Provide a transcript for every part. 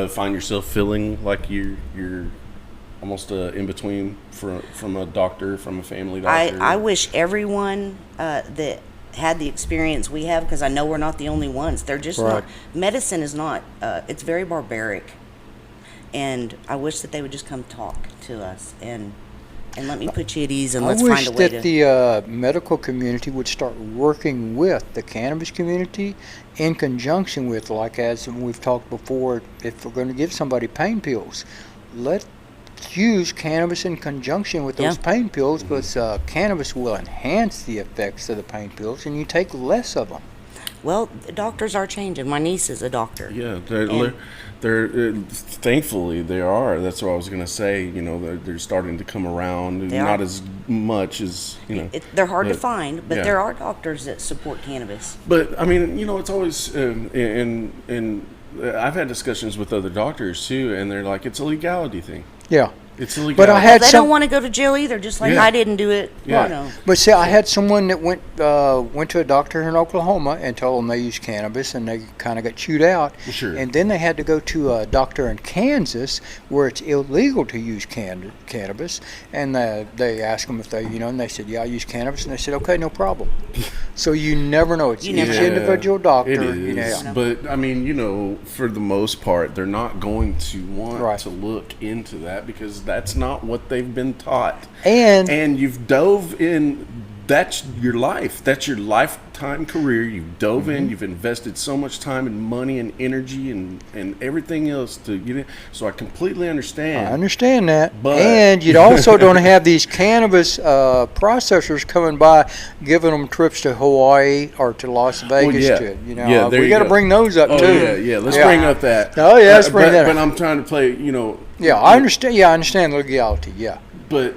Find yourself feeling like you're almost in between from a doctor, from a family doctor? I wish everyone that had the experience we have, because I know we're not the only ones. They're just right. not. Medicine is not. It's very barbaric, and I wish that they would just come talk to us and let me put you at ease, and let's find a way to. I wish that the medical community would start working with the cannabis community in conjunction with, like as we've talked before, if we're going to give somebody pain pills, let's use cannabis in conjunction with those pain pills, because cannabis will enhance the effects of the pain pills, and you take less of them. Well, the doctors are changing. My niece is a doctor. Yeah, they're thankfully they are. That's what I was going to say. You know, they're starting to come around, not as much as, you know. They're hard to find, but there are doctors that support cannabis. But I mean, you know, it's always and I've had discussions with other doctors too, and they're like, it's a legality thing. Yeah. It's illegal. But I had they don't want to go to jail either, just like I didn't do it. Yeah. You know. But see, I had someone that went to a doctor in Oklahoma and told them they used cannabis, and they kind of got chewed out. Sure. And then they had to go to a doctor in Kansas where it's illegal to use cannabis, and they asked them if they, you know, and they said, yeah, I use cannabis, and they said, okay, no problem. So you never know. It's each individual doctor. It is. You know. But I mean, you know, for the most part, they're not going to want to look into that, because that's not what they've been taught. And you've dove in. That's your life. That's your lifetime career. You've dove in. You've invested so much time and money and energy and everything else to get in. So I completely understand. I understand that. But and you also don't have these cannabis processors coming by giving them trips to Hawaii or to Las Vegas. You know, we got to bring those up too. Yeah. Let's bring up that. Oh yeah, let's bring that up. But I'm trying to play. You know. Yeah, I understand. Yeah, I understand legality. Yeah. But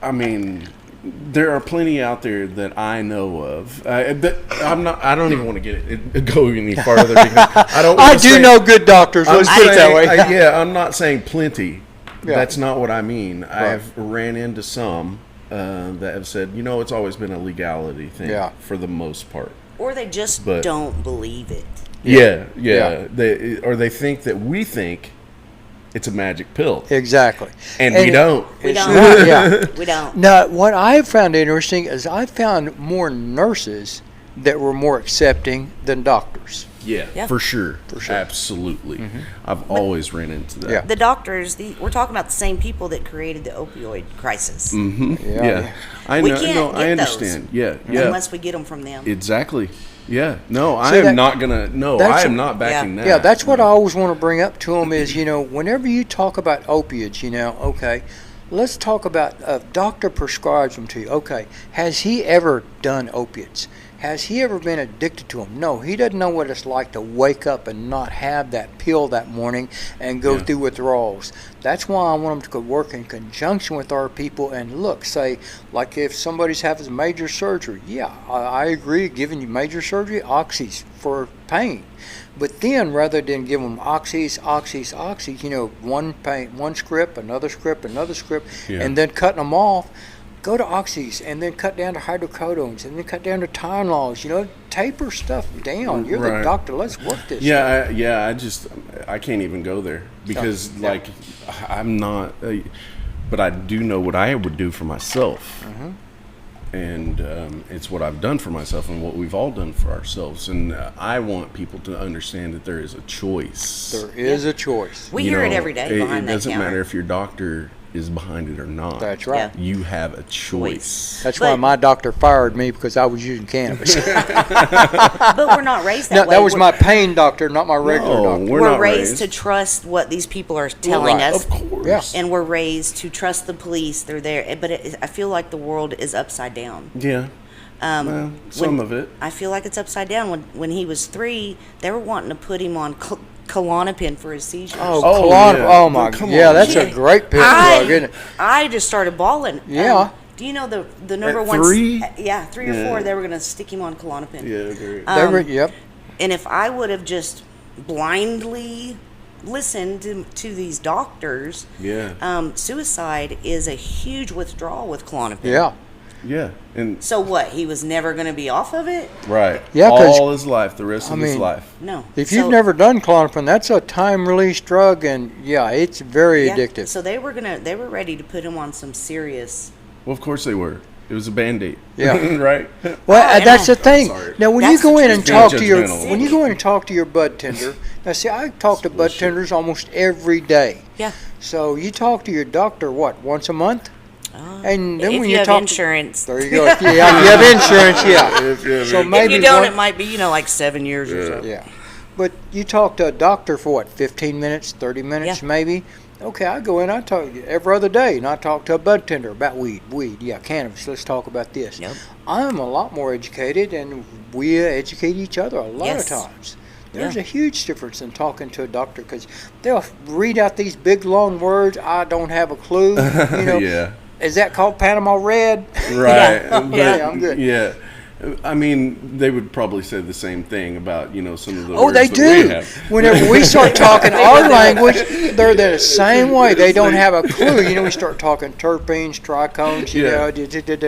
I mean, there are plenty out there that I know of. But I don't even want to go any farther, because I don't. I do know good doctors. Let's put it that way. I'm not saying plenty. Yeah. That's not what I mean. Right. I've ran into some that have said, you know, it's always been a legality thing for the most part. Or they just don't believe it. Yeah. They think that we think it's a magic pill. Exactly. And we don't. We don't. We don't. Now, what I found interesting is I found more nurses that were more accepting than doctors. Yeah. For sure. Absolutely. I've always ran into that. Yeah. The doctors, we're talking about the same people that created the opioid crisis. Yeah. I know. No, I understand. Yeah. Unless we get them from them. Exactly. Yeah. No, I am not going to. No, I am not backing that. Yeah, that's what I always want to bring up to them is, you know, whenever you talk about opiates, you know, okay, let's talk about a doctor prescribes them to you. Okay, has he ever done opiates? Has he ever been addicted to them? No, he doesn't know what it's like to wake up and not have that pill that morning and go through withdrawals. That's why I want them to work in conjunction with our people and look, say, like if somebody's having major surgery, I agree, giving you major surgery, oxys for pain. But then rather than give them oxys, you know, one script, another script, and then cutting them off, go to oxys and then cut down to hydrocodones and then cut down to Tylenols. You know, taper stuff down. You're the doctor. Let's work this. I can't even go there because I'm not. But I do know what I would do for myself, and it's what I've done for myself and what we've all done for ourselves. And I want people to understand that there is a choice. There is a choice. We hear it every day behind that counter. It doesn't matter if your doctor is behind it or not. That's right. You have a choice. That's why my doctor fired me, because I was using cannabis. But we're not raised that way. That was my pain doctor, not my regular doctor. We're raised to trust what these people are telling us. Of course. Yeah. And we're raised to trust the police. They're there. But I feel like the world is upside down. Yeah. Some of it. I feel like it's upside down. When he was 3, they were wanting to put him on Klonopin for his seizures. Oh my God. Yeah, that's a great pill drug, isn't it? I just started bawling. Yeah. Do you know the number At one? 3? 3 or 4. They were going to stick him on Klonopin. Yeah, yep. And if I would have just blindly listen to these doctors. Yeah. Suicide is a huge withdrawal with Klonopin. Yeah. Yeah. And So what? He was never going to be off of it? right. Yeah, 'cause, all his life, the rest of his life. No. if you've never done Klonopin, that's a time-release drug, and yeah, it's very addictive. So they were ready to put him on some serious. Well, of course they were. It was a Band-Aid. Yeah. Right? Well, that's the thing. sorry. Now, when That's you go the in and truth. talk Being to your judgmental. when you go in and talk to your bud tender, now see, I talk to bud tenders almost every day. Yeah. So you talk to your doctor once a month, and then If when you you have talk insurance. there you go. If you have insurance, yeah. If you have So any- maybe If you don't, one- it might be, like 7 years or so. Yeah. But you talk to a doctor for what, 15 minutes, 30 minutes Yeah. maybe? Okay, I go in, I talk every other day, and I talk to a bud tender about weed, cannabis, let's talk about this. Yep. I'm a lot more educated, and we educate each other a lot Yes. of times. There's Yeah. a huge difference in talking to a doctor, because they'll read out these big, long words, I don't have a clue, yeah. Is that called Panama Red? Right. Yeah. But, Yeah, I'm good. Yeah. I mean, they would probably say the same thing about, some of the Oh, words they that do. we have. Whenever we start talking our language, they're the same way. They don't have a clue. We start talking terpenes, trichomes,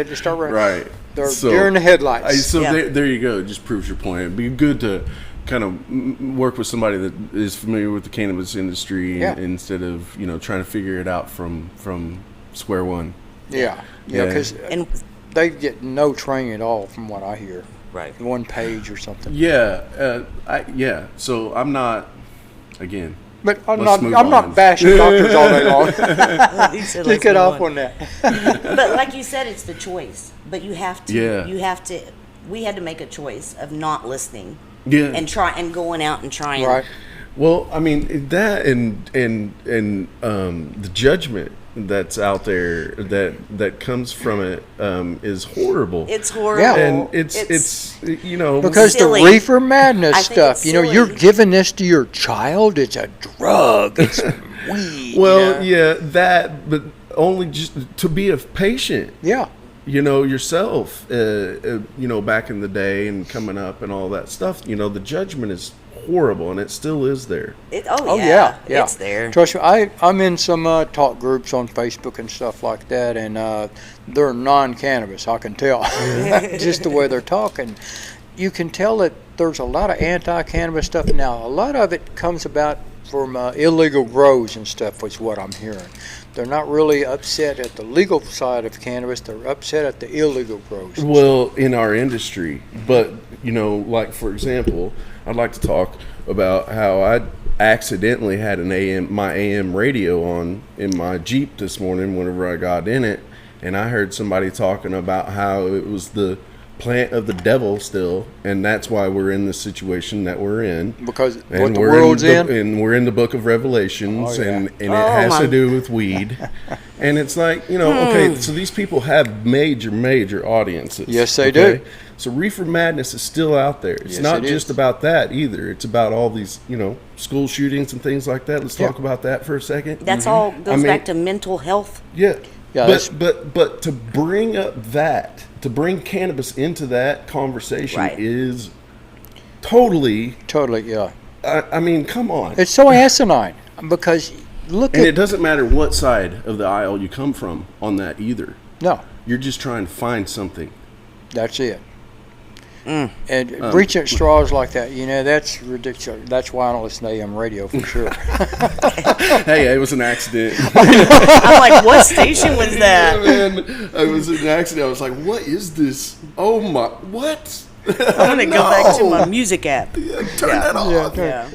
they start running. Right. They're deer in the headlights. So Yeah. there you go. It just proves your point. It'd be good to kind of work with somebody that is familiar with the cannabis industry Yeah. instead of, trying to figure it out from square one. Yeah, because And they get no training at all, from what I hear. right. 1 page or something. Yeah. So I'm not, again. But I'm Let's move not on. bashing doctors all day long. He said, Just "Let's get move off on." on that. But like you said, it's the choice. But you have to. Yeah. You have to. We had to make a choice of not listening Yeah. and going out and trying. Right. Well, I mean that and the judgment that's out there that comes from it is horrible. It's horrible. Yeah. And it's Because Silly. the reefer madness I think stuff, it's you're silly. giving this to your child. It's a drug. It's weed. well, yeah, that, but only just to be a patient. Yeah. Yourself, back in the day and coming up and all that stuff, the judgment is horrible and it still is there. Oh yeah. It's there. Trust me, I'm in some talk groups on Facebook and stuff like that, and they're non-cannabis. I can tell just the way they're talking. You can tell that there's a lot of anti-cannabis stuff now. A lot of it comes about from illegal grows and stuff, is what I'm hearing. They're not really upset at the legal side of cannabis. They're upset at the illegal grows. Well, in our industry, but like for example, I'd like to talk about how I accidentally had my AM radio on in my Jeep this morning whenever I got in it, and I heard somebody talking about how it was the plant of the devil still, and that's why we're in the situation that we're in. Because And what the we're world's in. and we're in the book of Revelations, Oh, yeah. and it has my- to do with weed. And it's like, okay, so these people have major audiences. Yes, they okay? do. So reefer madness is still out there. It's Yes, not it just is. about that either. It's about all these, school shootings and things like that. Let's talk about that for a second. That's all goes I mean- back to mental health. Yeah. Yeah, that's- But to bring up that, to bring cannabis into that conversation Right. is totally, Totally, yeah. I mean, come on. It's so asinine, because look And at it doesn't matter what side of the aisle you come from on that either. no. You're just trying to find something. That's it. And reaching at straws like that, that's ridiculous. That's why I don't listen to AM radio for sure. Hey, it was an accident. I'm like, what station was that? Man, it was an accident. I was like, what is this? Oh my, what? I'm gonna go back to my music app. Turn that off. Yeah.